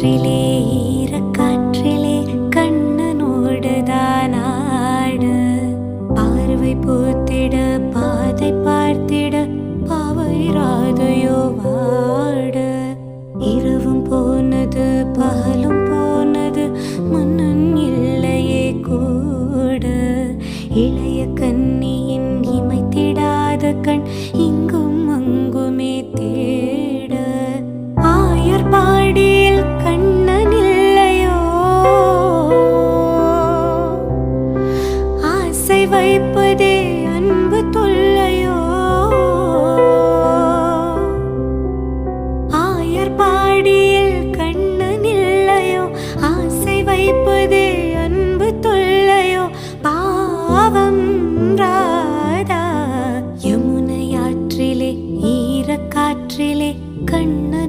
காற்றிலே ஈரக்காற்றிலே கண்ணனோடுதான் ஆட பார்வை பூத்திட பாதை பார்த்திட பாவைராதையோ வாட இரவும் போனது பகலும் போனது மன்னன் இல்லையே கூட இளைய கன்னியின் இமைத்திடாத கண் இங்கும் அங்குமே தேட ஆயர் பாடியில் கண்ணன் இல்லையோ ஆசை வைப்பதே அன்பு தொல்லையோ ஆயர்